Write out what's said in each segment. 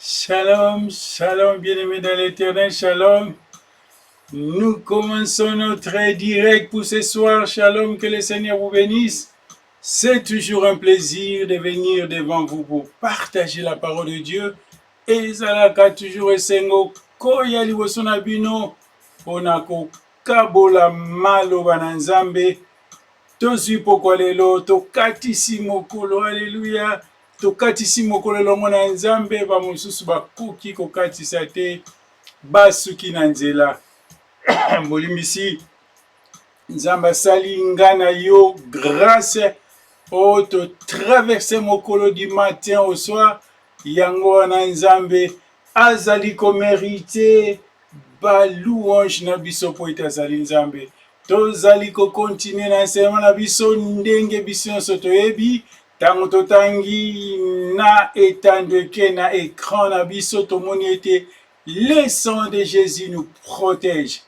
Shalom, shalom, bien-aimés dans l'éternel, shalom. Nous commençons notre direct pour ce soir. Shalom, que le Seigneur vous bénisse. C'est toujours un plaisir de venir devant vous pour partager la parole de Dieu. Et Zalaka toujours esengo koya liboso na bino pona kokabola maloba na Nzambe. Tozwi pokwa lelo tokatisi mokolo, haleluya. Tokatisi mokolo elongo na Nzambe, bamosusu bakoki kokatisa te, basuki na nzela. Mbolimbisi Nzambe asali nga na yo grâce oyo totraverse mokolo du matin au soir, yango wana Nzambe azali komerite balouange na biso po ete azali Nzambe. Tozali kokontinue na enseignement na biso ndenge biso nyonso toyebi. Tango totangi na etandeke na écran na biso tomoni ete le sang de Jésus nous protège.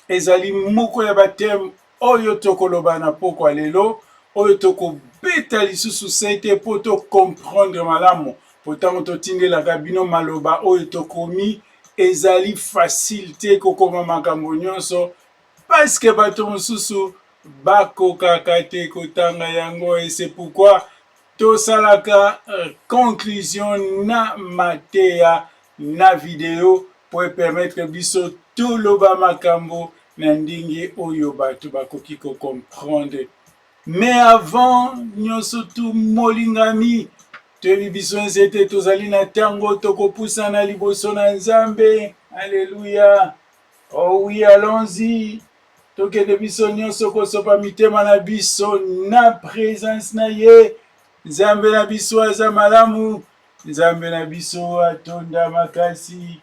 Ezali moko ya bateme oyo tokoloba na pokwa lelo, oyo tokobeta lisusu sete po tocomprendre malamu. Po tango totindelaka bino maloba oyo tokomi, ezali facile te kokoma makambo nyonso, parce que bato mosusu bakokaka te kotanga yango, et c'est pourquoi tosalaka conclusion na mateya na video po permettre biso toloba makambo na ndenge oyo bato bakoki comprendre. Mais avant nyonso tu molingami, toyebi biso nzete tozali na tango tokopusana liboso na Nzambe. Alléluia. Oh oui, allons-y. Tokende biso nyonso kosopa mitema na biso na présence na ye. Nzambe na biso aza malamu, Nzambe na biso atonda makasi,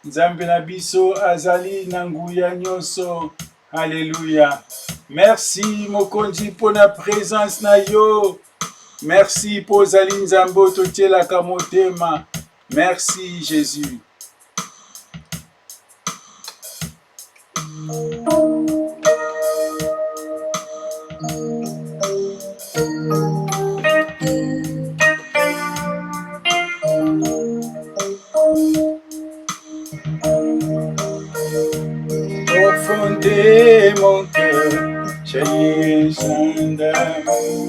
Nzambe na biso azali na nguya nyonso. Alléluia. Merci mokonzi po na présence na yo. Merci po zali Nzambe ototielaka motema. Merci Jésus. De mon cœur, j'ai un d'amour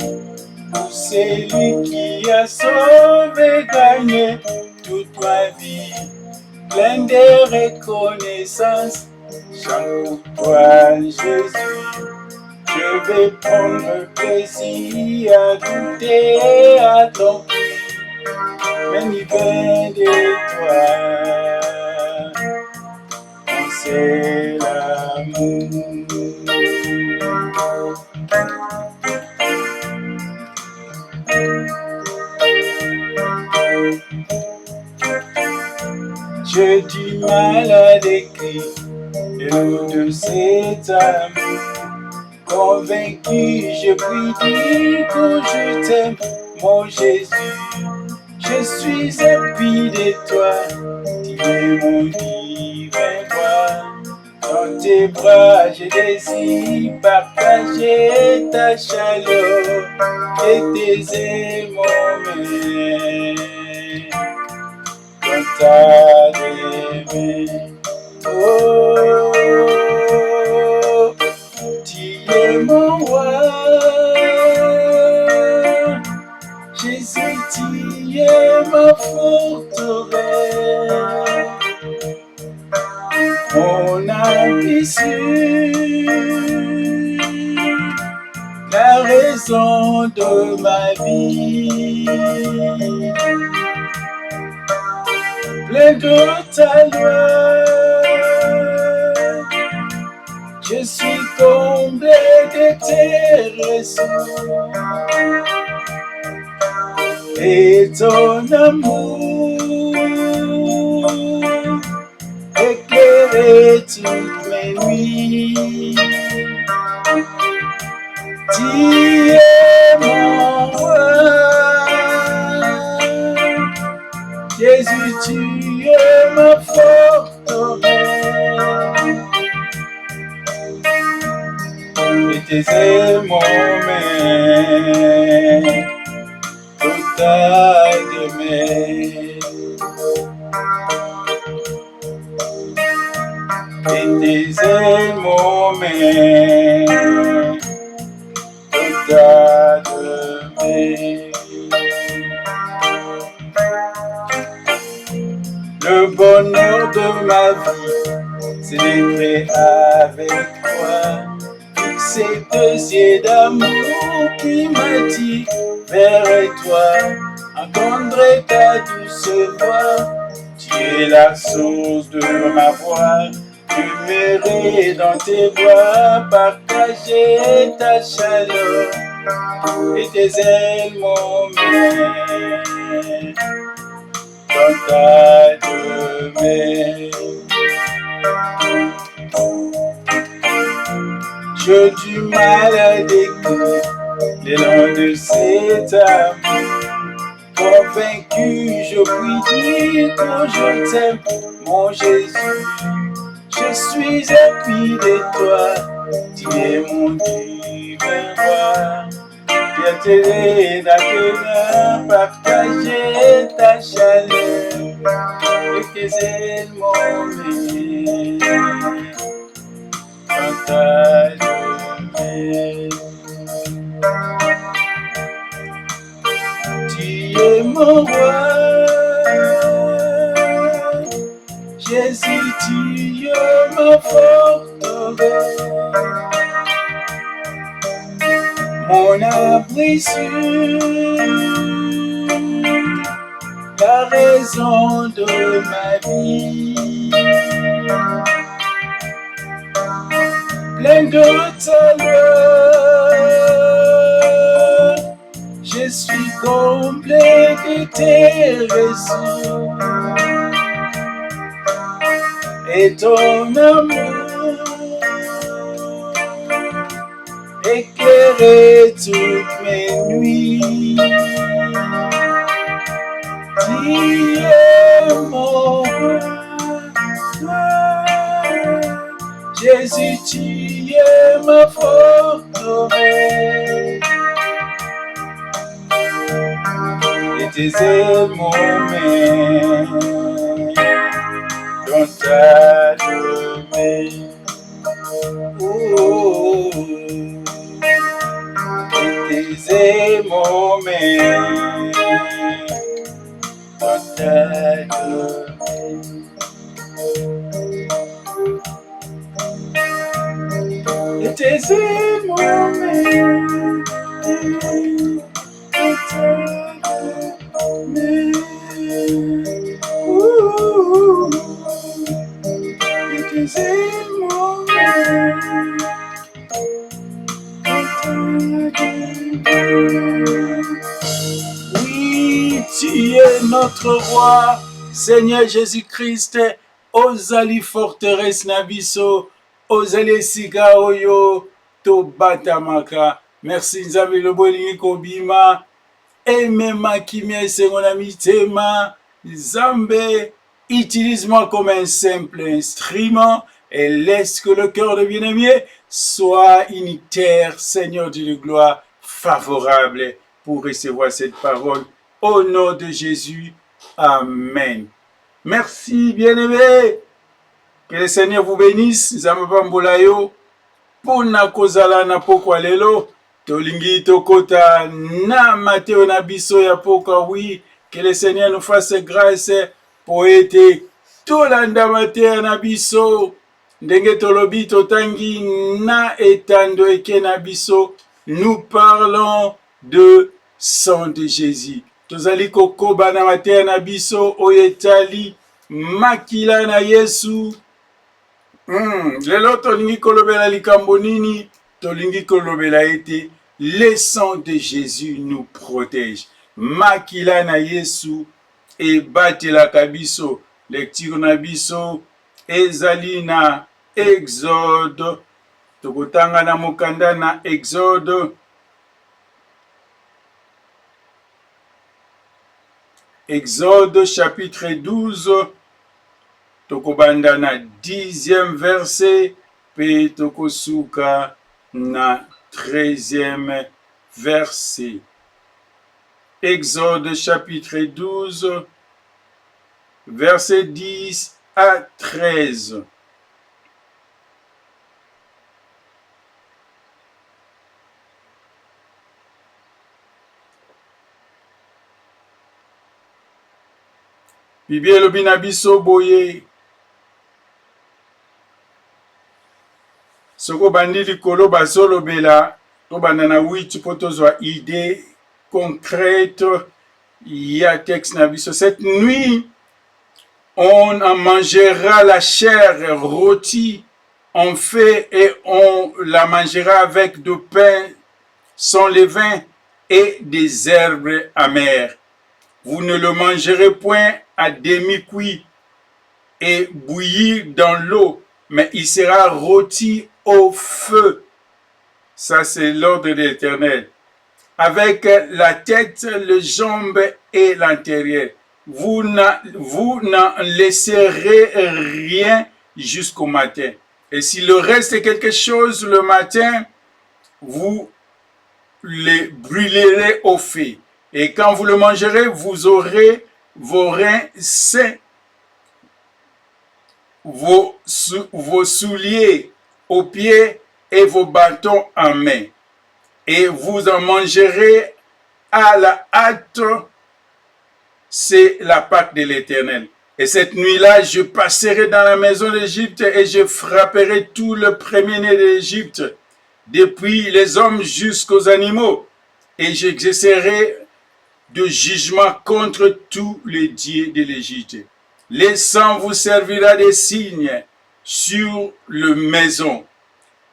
pour celui qui a sauvé, gagné toute ma vie, plein de reconnaissance. Chante pour toi, Jésus, je vais prendre plaisir à goûter à ton prix, mais il vient de toi. C'est l'amour. J'ai du mal à décrire le nom de cet amour. Convaincu, je puis dire que je t'aime, mon Jésus. Je suis épris de toi, tu es mon divin roi. Dans tes bras, je désire partager ta chaleur et tes aimants. Dans ta main, oh, tu es mon roi. Jésus, tu es ma forteresse. Mon ambition, la raison de ma vie, plein de ta loi, je suis comblé de tes raisons et ton amour. Éclairer toutes mes nuits, tu es mon roi. Jésus, tu es ma forteresse. Et tes aimants m'aiment, total de mes. et tes ailes m'emmènent au-delà de mes. Le bonheur de ma vie, célébrer avec toi, fixer deux yeux d'amour qui m'attirent vers toi, entendre ta douce voix, tu es la source de ma voix, demeurer dans tes bras, partager ta chaleur et tes ailes m'emmènent dans ta demeure. J'ai du mal à découvrir l'élan de cet amour. Convaincu, je puis dire que je t'aime, mon Jésus. Je suis épris de toi, tu es mon divin roi. Viens t'aider dans tes mains, partager ta chaleur et tes ailes m'emmènent dans ta demeure. Tu es mon roi, Jésus, tu es ma forteresse, mon abri sûr, la raison de ma vie. Plein de talent, je suis complet de tes raisons. Et ton amour éclairait toutes mes nuits. Tu es mon roi, Jésus, tu es ma forteresse, et tes ailes m'emmènent dans ta demeure. Oh, et tes ailes m'emmènent dans ta demeure. Et tes ailes m'emmènent dans ta demeure. Et tes ailes m'emmènent dans ta demeure. Oui, tu es notre roi, Seigneur Jésus-Christ, ozali forteresse na biso, ozali esika oyo tobatamaka. Merci Nzambe lo bolingi kobima, emema kimia esengo na mitema. Nzambe, utilise-moi comme un simple instrument et laisse que le cœur de bien-aimé soit une terre, Seigneur Dieu de gloire, favorable pour recevoir cette parole. Au nom de Jésus, Amen. Merci, bien-aimés. Que le Seigneur vous bénisse. Nzambe pona kozala na pokwa lelo. Tolingi tokota na Matteo na biso ya poka, oui. Que le Seigneur nous fasse grâce pour être tolanda Matteo na biso. Ndenge tolobi totangi na etando eke na biso. Nous parlons de sang de Jésus. Tozali kokoba na Matteo na biso oyetali makila na Yesu. Lelo tolingi kolobela likambo nini? Tolingi kolobela ete le sang de Jésus nous protège. Makila na Yesu ebatelaka biso. Lecture na biso ezali na Exode. Tokotanga na mokanda na Exode. Exode chapitre 12. Tokobanda na 10e verset, pe tokosuka na 13e verset. Exode chapitre 12, verset 10 à 13. Bible elobi na biso boye. Soko bandi likolo bazolobela to bandana 8 po tozwa idée concrète ya texte na biso. Cette nuit, on en mangera la chair rôtie en fait et on la mangera avec du pain sans levain et des herbes amères. Vous ne le mangerez point à demi-cuit et bouilli dans l'eau, mais il sera rôti au feu. Ça, c'est l'ordre de l'Éternel. Avec la tête, les jambes et l'intérieur. Vous n'en laisserez rien jusqu'au matin. Et s'il reste quelque chose le matin, vous les brûlerez au feu. Et quand vous le mangerez, vous aurez vos reins sains, vos souliers aux pieds et vos bâtons en main. Et vous en mangerez à la hâte. C'est la Pâque de l'Éternel. Et cette nuit-là, je passerai dans la maison d'Égypte et je frapperai tout le premier-né d'Égypte, depuis les hommes jusqu'aux animaux. Et j'exercerai de jugement contre tous les dieux de l'Égypte. Le sang vous servira de signe sur la maison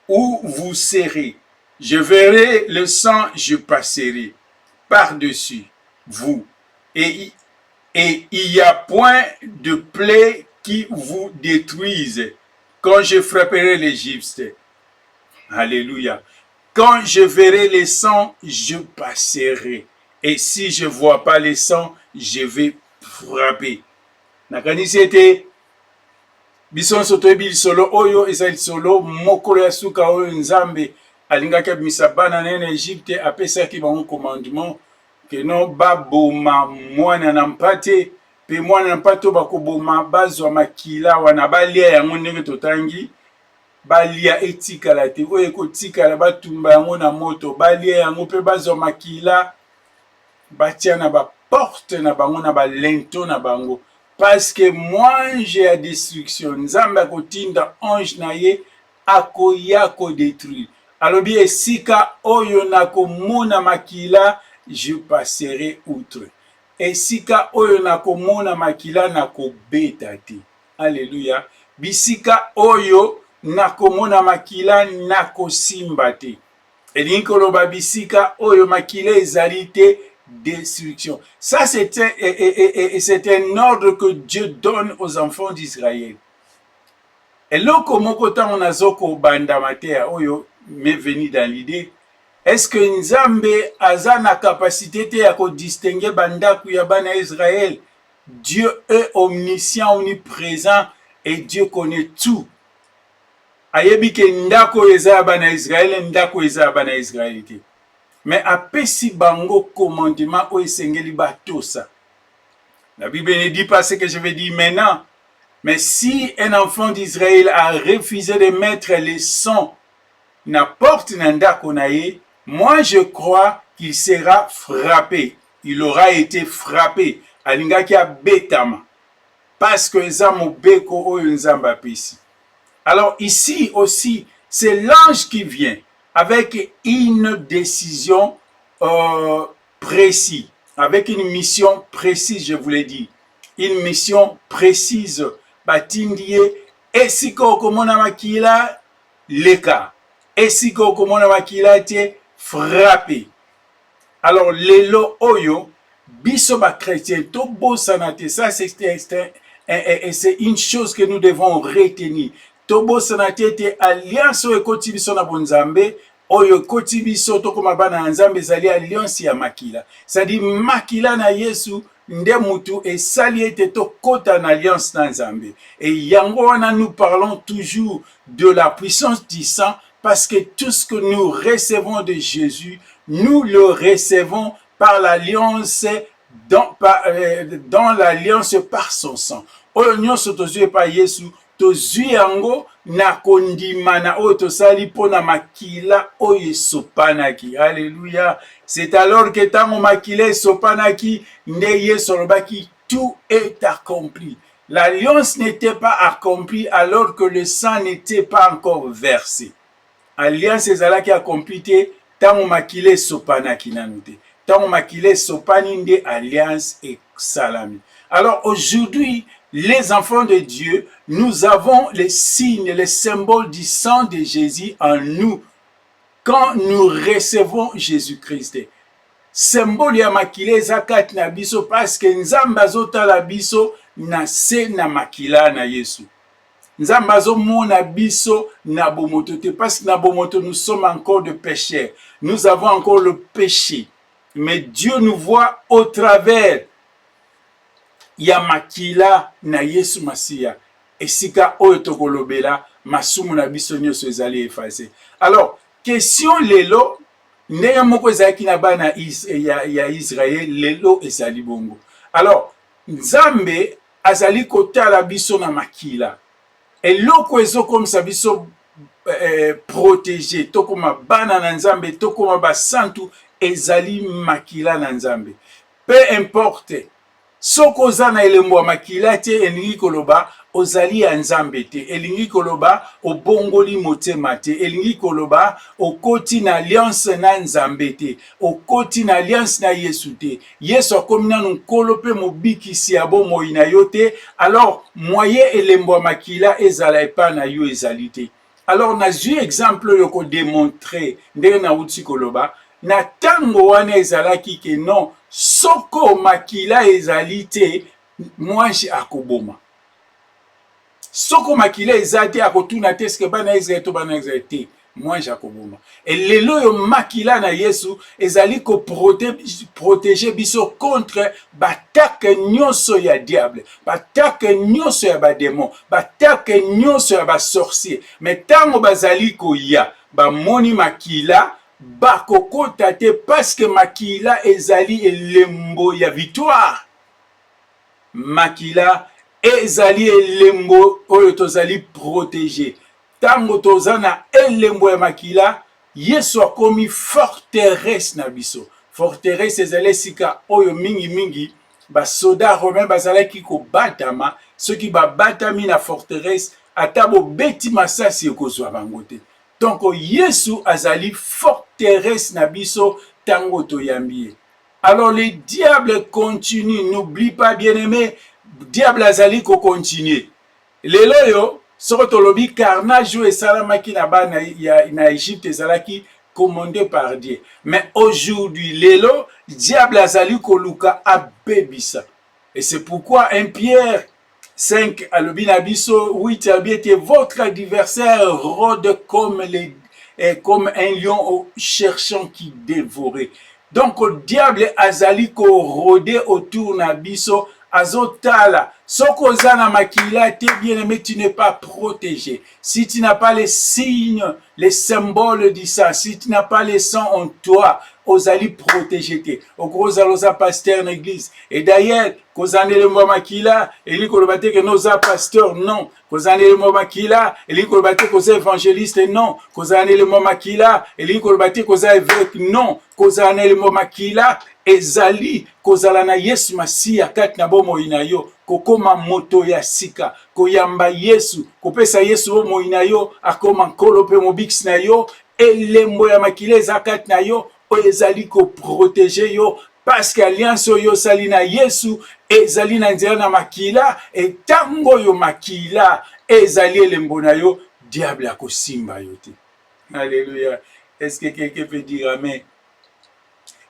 où vous serez. Je verrai le sang, je passerai par-dessus vous. Et il n'y a point de plaie qui vous détruise quand je frapperai l'Égypte. Alléluia. Quand je verrai le sang, je passerai. Et si je ne vois pas le sang, je vais frapper. Nakanisi ete biso sotoyebi lisolo oyo eza lisolo mokolo ya suka oyo Nzambe alingaki abimisa bana na ye na Egypte, apesaki bango commandement keno baboma mwana na mpate pe mwana na mpate bakoboma bazwa makila wana balia yango ndenge totangi, balia etikala te oyo ekotikala batumba yango na moto, balia yango pe bazwa makila batia na baporte na bango na balento na bango. Parce que mwange ya destruction, Nzambe akotinda ange na ye akoya kodétruire. Alobi esika oyo nakomona makila, je passerai outre. Esika oyo nakomona makila nakobeta te. Alléluia. Bisika oyo nakomona makila nakosimba te. Elingi koloba bisika oyo makila ezali te, destruction. Ça, c'est un ordre que Dieu donne aux enfants d'Israël. Et là, comment on a zoko banda mater, oyo m'est venu dans l'idée, est-ce que Nzambe a la capacité de distinguer banda kuyabana Israël? Dieu est omniscient, omniprésent et Dieu connaît tout. Ayebi ke ndako eza bana Israël, ndako eza bana Israël. Mais apesi bango commandement o esengeli batosa. La Bible ne dit pas ce que je vais dire maintenant. Mais si un enfant d'Israël a refusé de mettre le sang n'importe ndako na ye, moi je crois qu'il sera frappé. Il aura été frappé. Alingaki a betama. Parce que eza mobeko oyo Nzambe apesi. Alors ici aussi, c'est l'ange qui vient avec une décision précise, avec une mission précise, je vous l'ai dit. Une mission précise. Batindie, esiko komona makila, leka. Esiko komona makila te, frappé. Alors, lelo oyo, biso ba chrétien, to bo sanate, ça c'est une chose que nous devons retenir. Tobo sanate te alliance oyo ekoti biso na bonzambe, oyo ekoti biso tokoma bana na Nzambe ezali alliance ya makila. C'est-à-dire makila na Yesu nde mutu esali ete tokota na alliance na Nzambe. Et yango wana nous parlons toujours de la puissance du sang, parce que tout ce que nous recevons de Jésus, nous le recevons par l'alliance dans l'alliance par son sang. Oyo nyonso tozwi pa Yesu tozwi yango na kondima na oyo tosali pona makila oyo esopanaki. Alléluia. C'est alors que tango makila esopanaki nde Yesu alobaki tout est accompli. L'alliance n'était pas accomplie alors que le sang n'était pas encore versé. Alliance ezalaki accomplie te tango makila esopanaki nanu te. Tango makila esopani nde alliance esalami. Alors aujourd'hui, les enfants de Dieu, nous avons les signes, les symboles du sang de Jésus en nous quand nous recevons Jésus-Christ. Symbole ya makila eza kati na biso parce que Nzambe azotala biso na se na makila na Yesu. Nzambe azomona biso na bomoto te parce que na bomoto nous sommes encore de pécheurs. Nous avons encore le péché. Mais Dieu nous voit au travers ya makila na Yesu Masiya. Esika oyo tokolobela masumu na biso nyonso ezali effacé. Alors, question lelo ndenge moko ezalaki na bana ya Israël lelo ezali bongo. Alors, Nzambe azali kotala biso na makila. Eloko ezokomisa biso protégé, tokoma bana na Nzambe, tokoma basantu ezali makila na Nzambe. Peu importe, soko oza na elembo ya makila te elingi koloba ozali ya Nzambe te, elingi koloba obongoli motema te, elingi koloba okoti na alliance na Nzambe te, okoti na alliance na Yesu te. Yesu akomi nanu nkolo pe mobikisi ya bomoi na yo te, alors moyen elembo ya makila ezala epa na yo ezali te. Alors nazwi exemple yo ko démontrer ndenge na uti koloba na tango wana ezalaki ke non soko makila ezali te mwanji akoboma. Soko makila ezate akotuna te eske bana Israël to bana Israël te mwanji akoboma. Et lelo yo makila na Yesu ezali ko protéger biso contre batake nyonso ya diable, batake nyonso ya badémon, batake nyonso ya basorcier. Mais tango bazali koya bamoni makila bakokota te parce que makila ezali elembo ya victoire. Makila ezali elembo oyo tozali protégé. Tango tozana elembo ya makila, Yesu akomi forteresse na biso. Forteresse ezali sika oyo mingi mingi ba soda romain bazalaki ko batama, soki ba batami na forteresse ata bo beti masasi ekozwa bango te. Donc Yesu azali forteresse na biso tango toyambi. Alors le diable continue, n'oublie pas bien-aimé, diable azali ko continuer. Lelo yo soko tolobi carnage et salamaki na ba na Égypte ezalaki commandé par Dieu. Mais aujourd'hui lelo diable azali ko luka abebisa. Et c'est pourquoi 1 Pierre 5 alobi na biso 8 alobi votre adversaire rôde comme un lion cherchant qui dévorer. Donc le diable azali ko rôder autour na biso azotala. Soko zana makila te bien-aimé, tu n'es pas protégé. Si tu n'as pas les signes, les symboles du sang, si tu n'as pas les sang en toi, ozali protégé te. Okoza loza pasteur en église. Et d'ailleurs, kozane le mwa makila, eli kolobate que noza pasteur, non. Kozane le mwa makila, eli kolobate koza évangéliste, non. Kozane le mwa makila, eli kolobate koza évêque, non. Kozane le mwa makila, ezali kozala na Yesu Masiya kati na bomoi na yo, kokoma moto ya sika, koyamba Yesu, kopesa Yesu bomoi na yo, akoma nkolo pe mobikisi na yo, elembo ya makila eza kati na yo, oyo ezali ko protéger yo, parce que alliance oyo sali na Yesu ezali na nzela na makila, et tango yo makila ezali elembo na yo, diable akosimba yo te. Alléluia. Est-ce que quelqu'un peut dire amen?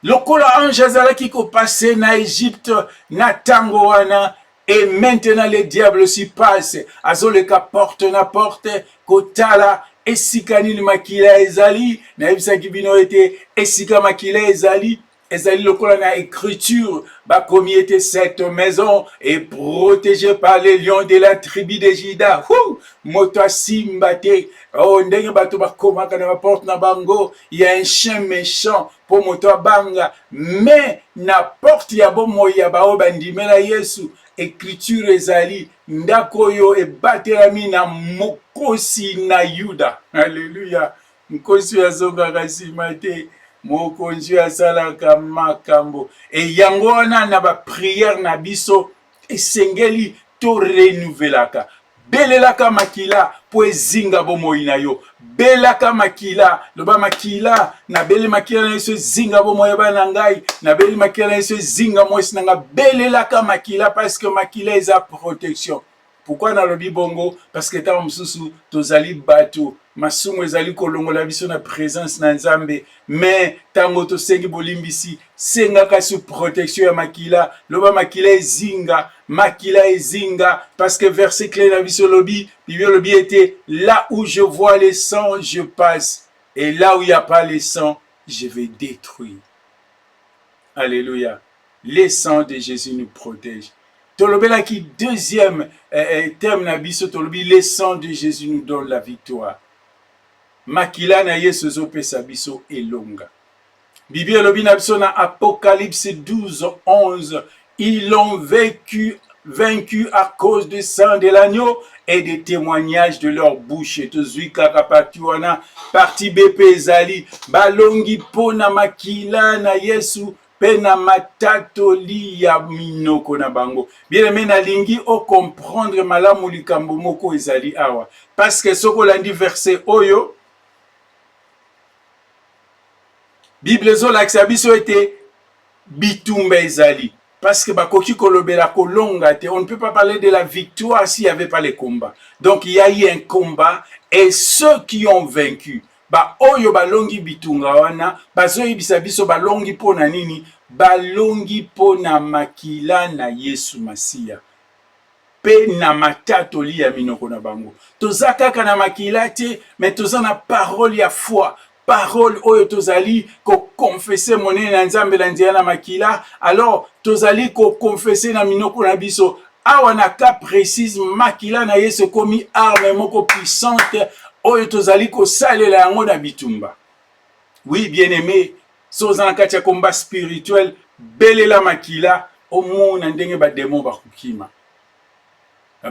Lokola ange azalaki ko passer na Égypte na tango wana, et maintenant le diable s'y passe. Azoleka porte na porte kotala esika nini makila ezali, na yebisaki bino ete esika makila ezali lokola na écriture bakomi ete cette maison est protégée par les lions de la tribu de Juda. Moto asimba te. Oh, ndenge bato bakomaka na porte na bango, il y a un chien méchant pour moto abanga, mais na porte ya bomoi ya bao bandimela Yesu, écriture ezali ndako yo ebatelami na mokosi na Yuda. Alléluia. Mokosi azongaka nsima te, mokonzi asalaka makambo. Et yango wana na ba prière na biso esengeli to renouvelaka. Belelaka makila po ezinga bomoi na yo. Belaka makila, loba makila, na bele makila na yesu ezinga bomoi bana ngai, na bele makila na yesu ezinga mwesi na nga. Belelaka makila parce que makila eza protection. Pourquoi na lobi bongo? Parce que ta msusu tozali bato masumu ezali kolongola biso na présence na Nzambe, mais tango tosengi bolimbisi sengaka sous protection ya makila. Loba makila ezinga, parce que verset clé na biso lobi, Bible lobi était là où je vois les sangs, je passe, et là où il n'y a pas les sangs, je vais détruire. Alléluia. Les sangs de Jésus nous protègent. Tolobela qui deuxième terme na biso tolobi, les sangs de Jésus nous donnent la victoire. Makila na Yesu zopesa biso elonga. Bible lobi na biso na Apocalypse 12:11, ils l'ont vaincu à cause du sang de l'agneau et des témoignages de leur bouche. Et tozui kaka parti wana parti BP ezali balongi pona makila na Yesu pena matatoli ya minoko na bango. Bien aimé na lingi o comprendre malamu likambo moko ezali awa. Parce que soko landi verset oyo Bible zo lakisa biso ete bitumba ezali. Parce que bakoki kolobela kolonga te, on ne peut pas parler de la victoire s'il n'y avait pas les combats. Donc il y a eu un combat et ceux qui ont vaincu, ba oyo balongi bitunga wana, bazoyebisa biso balongi pona nini? Balongi pona makila na Yesu Masiya. Pe na matatoli ya minoko na bango. Toza kaka na makila te, mais toza na parole ya foi. Parole oyo tozali ko confesser monene na Nzambe na nzela na makila, alors tozali ko confesser na minoko na biso. Awa na ka précise makila na Yesu komi arme moko puissante oyo tozali ko salela yango na bitumba. Oui, bien-aimé, soza na kati ya combat spirituel, belela makila omona ndenge ba démon ba kukima.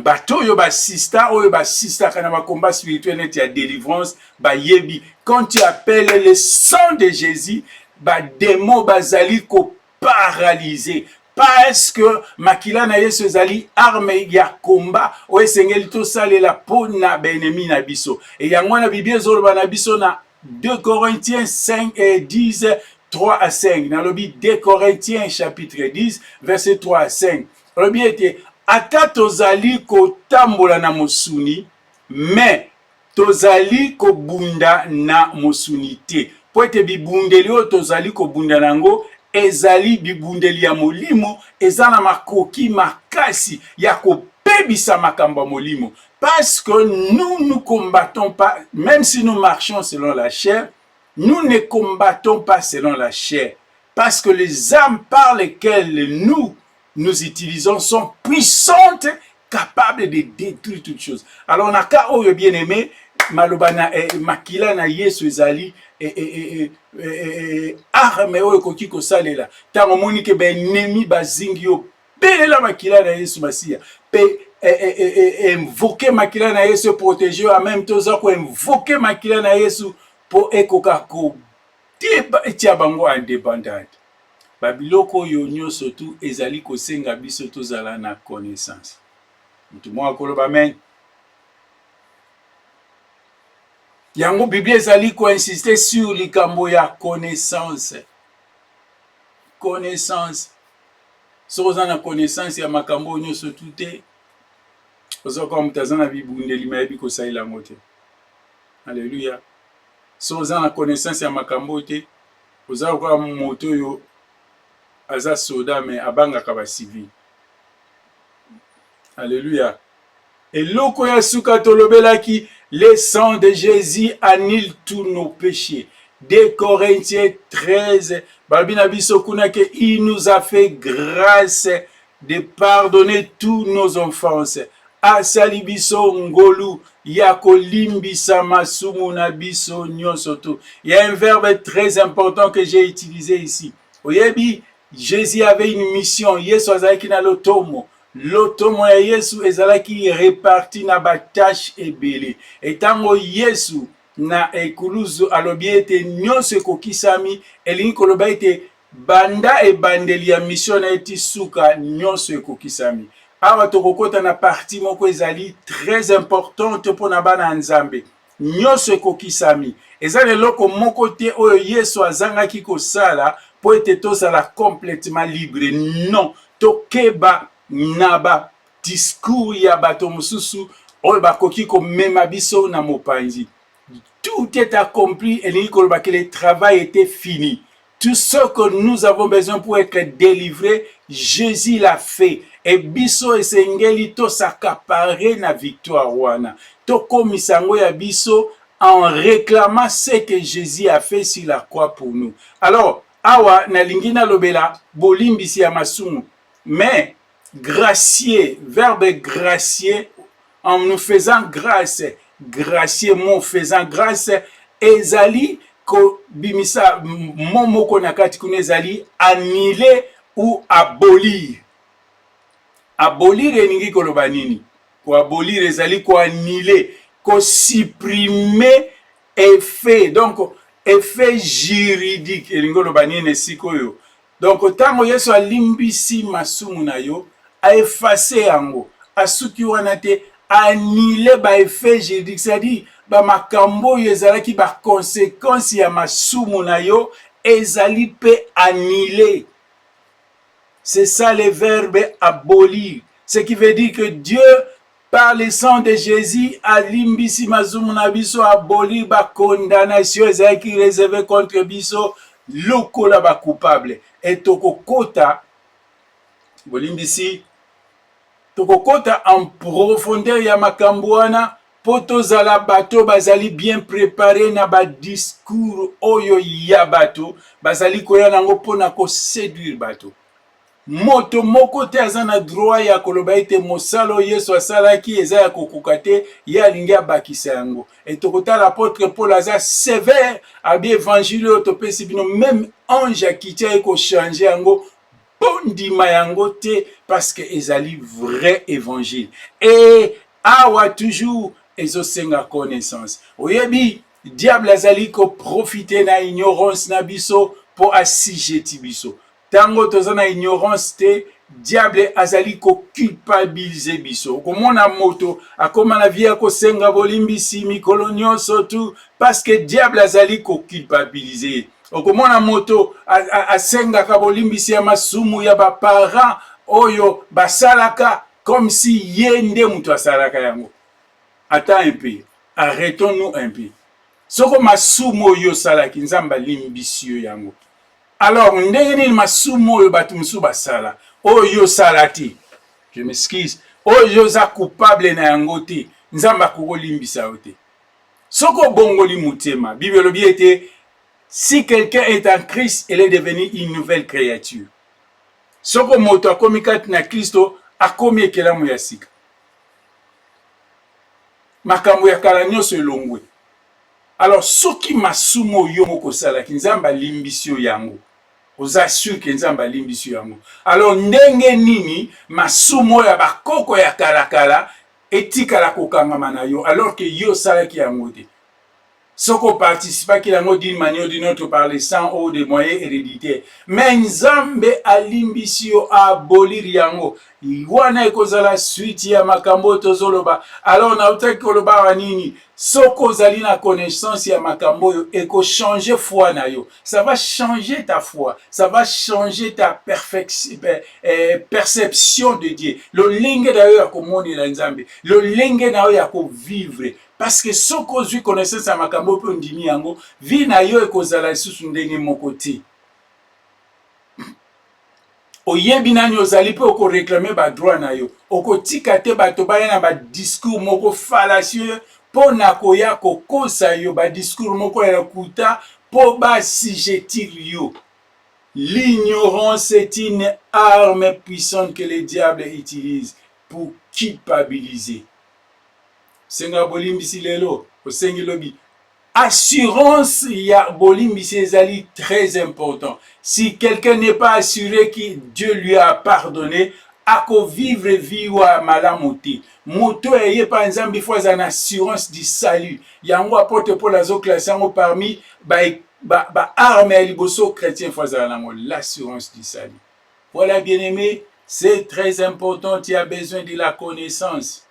Bato oyo basista kana ba combat spirituel net ya délivrance ba yebi. Quand tu appelles le sang de Jésus, ba démon bazali ko paralyser. Parce que makila na Yesu ezali arme ya combat o esengeli to salela pona benemi na biso. Et yango na Bible ezoloba na biso na 2 Corinthiens 5 et 10 3 à 5. Dans le 2 Corinthiens chapitre 10 verset 3 à 5. Le bien était ata tozali ko tambola na mosuni, mais tozali ko bunda na mosuni te. Po ete bibundeli o tozali ko bunda nango ezali bibundeli ya molimo, ezana makoki makasi ya ko pebisa makamba molimo. Parce que nous ne combattons pas, même si nous marchons selon la chair, nous ne combattons pas selon la chair. Parce que les armes par lesquelles nous utilisons sont puissantes, capables de détruire toutes choses. Alors, on a ka oyo bien aimé, malobana makila na Yesu ezali arme oyo koki ko salela. Tango moni ke ben ennemi bazingi yo belela makila na Yesu Masiya. Pe invoquer makila na Yesu protéger en même temps za ko invoquer makila na Yesu po ekoka ko tia bango indépendant. Babiloko yo nyonso tu ezali kosenga biso tozala na connaissance. Mutu mwa koloba amen. Yango Bible ezali ko insister sur likambo ya connaissance. Connaissance. Soza na connaissance ya makambo nyonso tu te. Ozo kwa mutazana bibundeli mayebi ko saila ngote. Alléluia. Soza na connaissance ya makambo te. Ozo kwa moto yo aza soda mais abangaka ba civil. Alléluia. Et loko ya suka tolobelaki, le sang de Jésus annule tous nos péchés. 2 Corinthiens 13, Babina biso kuna ke il nous a fait grâce de pardonner tous nos offenses. Asali biso ngolu ya kolimbisa masumu na biso nyonso tu. Il y a un verbe très important que j'ai utilisé ici. Oyebi, Jésus avait une mission. Yesu azalaki na lotomo. Lotomo ya Yesu ezalaki réparti na batache ebele. Etango Yesu na ekuluzu alobi ete nyonso ekokisami elingi koloba ete banda e bandeli ya mission na eti suka nyonso ekokisami. Awa tokokota na parti moko ezali très importante mpona bana nzambe. Nyonso ekokisami. Eza leloko moko te oyo Yesu azangaki kosala po ete tozala complètement libre. Non, tokeba na ba discours ya bato mosusu oyo bakoki komema biso na mopanzi. Tout est accompli et que le travail était fini. Tout ce que nous avons besoin pour être délivrés, Jésus l'a fait. Et biso esengeli to s'accaparer na victoire wana. To komisango ya biso en réclamant ce que Jésus a fait sur la croix pour nous. Alors, awa na lingina lobela bolimbisi ya masumu. Mais gracier, verbe gracier, en nous faisant grâce, gracier, mon faisant grâce, ezali ko bimisa momoko nakati kuna ezali annuler ou abolir. Abolir eningi koloba nini? Ko abolir ezali ko annuler, ko supprimer effet. Donc effet juridique eningi koloba nini sikoyo. Donc tango Yesu alimbisi masumu na yo, a effacer yango, asuki wana te annuler ba effet juridique, c'est-à-dire ba makambo ezalaki ba conséquences ya masumu na yo ezali pe annuler. C'est ça le verbe abolir. Ce qui veut dire que Dieu, par le sang de Jésus, a limbisi masumu na biso, abolir ba condamnation ezalaki réservé contre biso lokola ba coupable. Et tokokota bolimbisi tokokota en profondeur ya makambo wana po tozala bato bazali bien préparé na ba discours oyo ya bato bazali koya nango pona ko séduire bato. Moto moko te aza na droit ya koloba ete mosalo Yesu asalaki eza ya kokuka te ye alingi abakisa yango. Et tokota l'apôtre Paul aza sévère abi évangile oyo topesi bino, même ange akitia eko changer yango bondima yango te parce que ezali vrai évangile. Et awa toujours ezosenga connaissance. Oyebi diable azali ko profiter na ignorance na biso po asijeti biso. Tango tozana ignorance te, diable azali ko culpabiliser biso. Komona moto akoma na vie ko senga bolimbisi mikolo nyonso tu parce que diable azali ko culpabiliser. Okomona moto asengaka bolimbisi ya masumu ya ba parents oyo basalaka comme si yende muto asalaka yango. Attends un peu, arrêtons-nous un peu. Soko masumu oyo salaki nzamba limbisi yango. Alors, ndenge nini masumu oyo bato musu basala oyo salati, je m'excuse, oyo za coupable na yango te, nzamba kokolimbisa yo te. Soko bongoli mutema, Bible lobi ete si quelqu'un est en Christ, il est devenu une nouvelle créature. Soko moto akomi kati na Kristo, akomi ekelamu ya sika. Makambo ya kala nyonso elongwe. Alors, soki masumu yo moko salaki, nzamba limbisio yango. Oza sûr que nzamba limbisio yango. Alors, ndenge nini masumu ya bakoko ya kala etikala kokangama na yo, alors que yo salaki yango te. Soko participa ki lango d'une manière ou d'une autre par le sang ou des moyens héréditaires. Mais nzambe alimbisio abolir yango. Wana ekozala suite ya makambo tozoloba. Alors na utaki koloba wanini. Soko zali na connaissance ya makambo yo eko changer foi na yo. Ça va changer ta foi. Ça va changer ta perception de Dieu. Le lenge na yo ya komoni na nzambe. Le lenge na yo ya ko vivre. Parce que soko zui connaissance ya makambo pe ndimi yango, vi na yo ekozala lisusu ndenge moko te. Oyebi nani ozali pe oko réclamer ba droit na yo. Oko tika te bato baya na ba discours moko fallacieux po na koya kokosa yo, ba discours moko ya kuta po ba sijetir yo. L'ignorance est une arme puissante que le diable utilise pour culpabiliser. Senga bolimbisi lelo, osengi lobi. Assurance ya bolimbisi ezali très important. Si quelqu'un n'est pas assuré que Dieu lui a pardonné, ako vivre viwa malamuti. Moto eye pa nzambi fois en assurance du salut. Yango apôtre Paul azo classé yango parmi arme ya liboso chrétien faut azala nango l'assurance du salut. Voilà, bien-aimé, c'est très important, tu as besoin de la connaissance.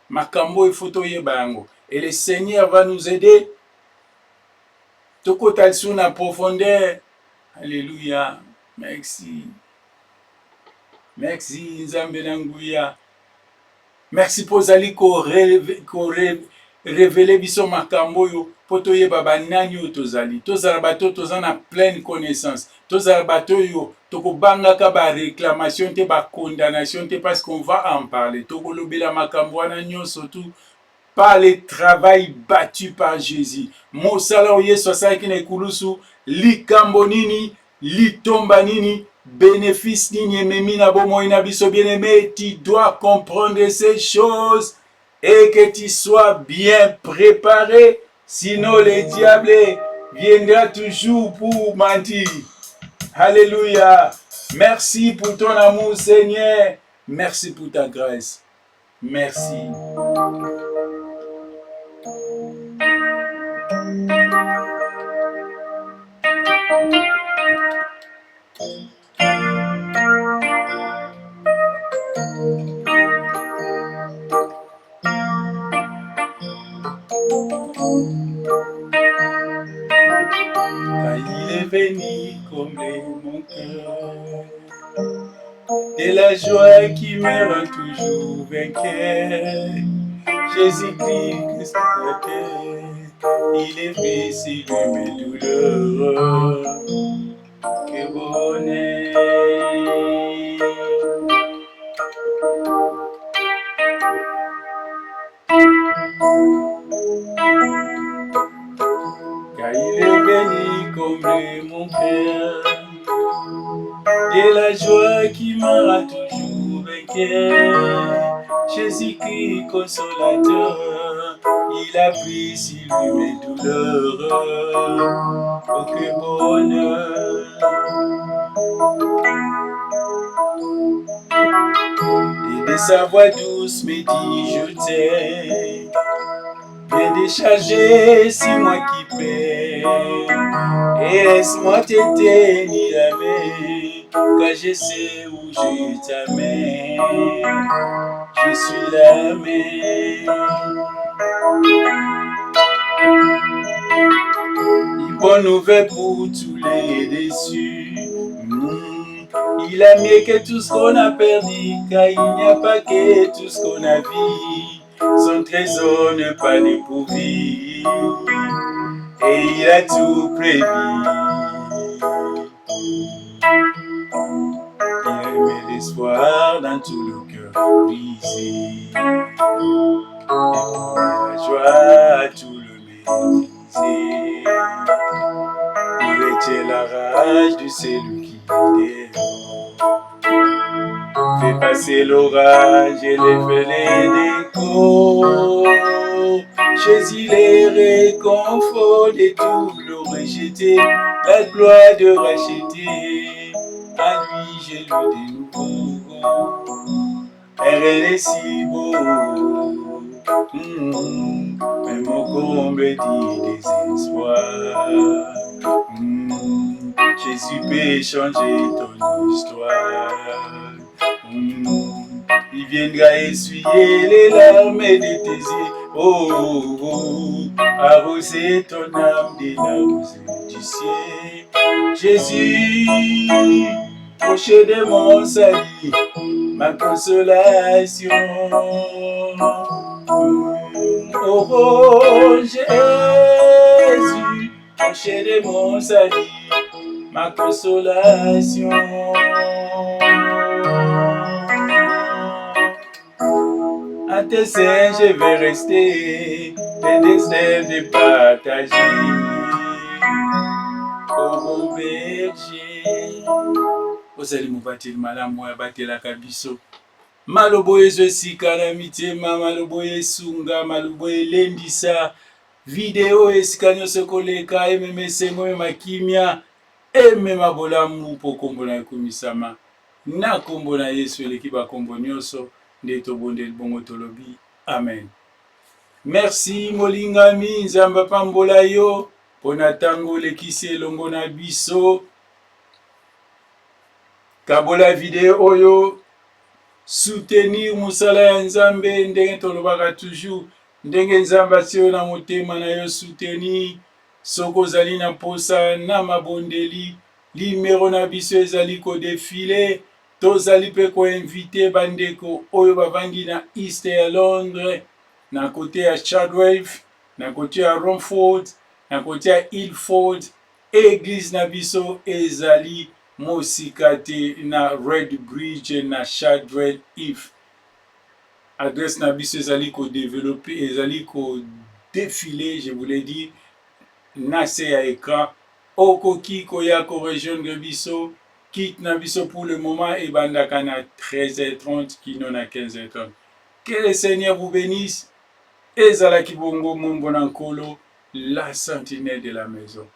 Makambo il faut toyeba yango. Et le Seigneur va nous aider. Tokota lisu na profondeur. Alléluia. Merci. Merci Nzambe na nguya. Merci pour zali ko révéler biso makambo yo po toyeba banani oyo tozali. Tozala bato toza na pleine connaissance. Tozala bato yo tokobangaka ba réclamation te ba condamnation te parce qu'on va en parler. Tokolobela makambo wana nyonso tout par le travail battu par Jésus. Mosala oyo Yesu asalaki na ekulusu likambo nini litomba nini bénéfice nini ememi na bomoi na biso bien-aimé, tu dois comprendre ces choses et que tu sois bien préparé, sinon le diable viendra toujours pour mentir. Alléluia. Merci pour ton amour, Seigneur. Merci pour ta grâce. Merci. Il est venu combler mon cœur de la joie qui me rend toujours vainqueur. Jésus-Christ, il est venu sur mes douleurs. Que bonheur. Car il est venu combler mon cœur de la joie qui me rend toujours vainqueur. Jésus-Christ consolateur, il a pris sur lui mes douleurs. Oh que bonheur. Et de sa voix douce me dit je t'aime. Viens décharger, c'est moi qui paie. Et laisse-moi t'aider, ni la main, car je sais où je t'amène. Je suis la main. Une bonne nouvelle pour tous les déçus. Il a mieux que tout ce qu'on a perdu, car il n'y a pas que tout ce qu'on a vu. Son trésor n'est pas dépourvu, et il a tout prévu. Il met l'espoir dans tout le cœur brisé, et promet la joie à tout le méprisé. Il retient la rage de celui qui dévore, fait passer l'orage et les fêlés d'écho. Jésus les réconfort de tout le rejeté, la gloire de racheter. À lui j'ai lu de nouveau, elle est si beau. Même au comble du désespoir, Jésus peut changer ton histoire. Il viendra essuyer les larmes de tes yeux. Arroser ton âme des nausées du ciel. Jésus, rocher de mon salut, ma consolation. Jésus, rocher de mon salut, ma consolation. À tes seins je vais rester, tes destins de partager. Oh berger, ozali mobateli malamu oyo abatelaka biso. Malobo ezo esika na mitema, malobo esunga, malobo elendisa. Video esika nyonso koleka, emema esengo, emema kimia, emema bolamu po kombo na ekomisama. Na kombo na Yesu eleki bakombo nyonso. Nde tobondeli bongo tolobi. Amen. Merci molingami, Nzambe pambola yo pona tango lekisi elongo na biso kabola video oyo soutenir musala ya nzambe ndenge tolobaka toujours ndenge nzambe atio na motema na yo soutenir soko ozali na mposa na mabondeli limero na biso ezali kodefile tozali mpe koinvite bandeko oyo bavandi na east ya Londres na kote ya Chadwell na kote ya Romford na kote ya Ilford eglise na biso ezali mosika te na Red Bridge na Chadwell if adresse na biso ezali kodevelope ezali kodefile je voulais dire na se ya écran okoki koya korejoindre biso kit na biso pour le moment ebandaka na 13h30 kino na 15h30 que le Seigneur vous bénisse ezalaki bongo mombo na nkolo la sentinelle de la maison.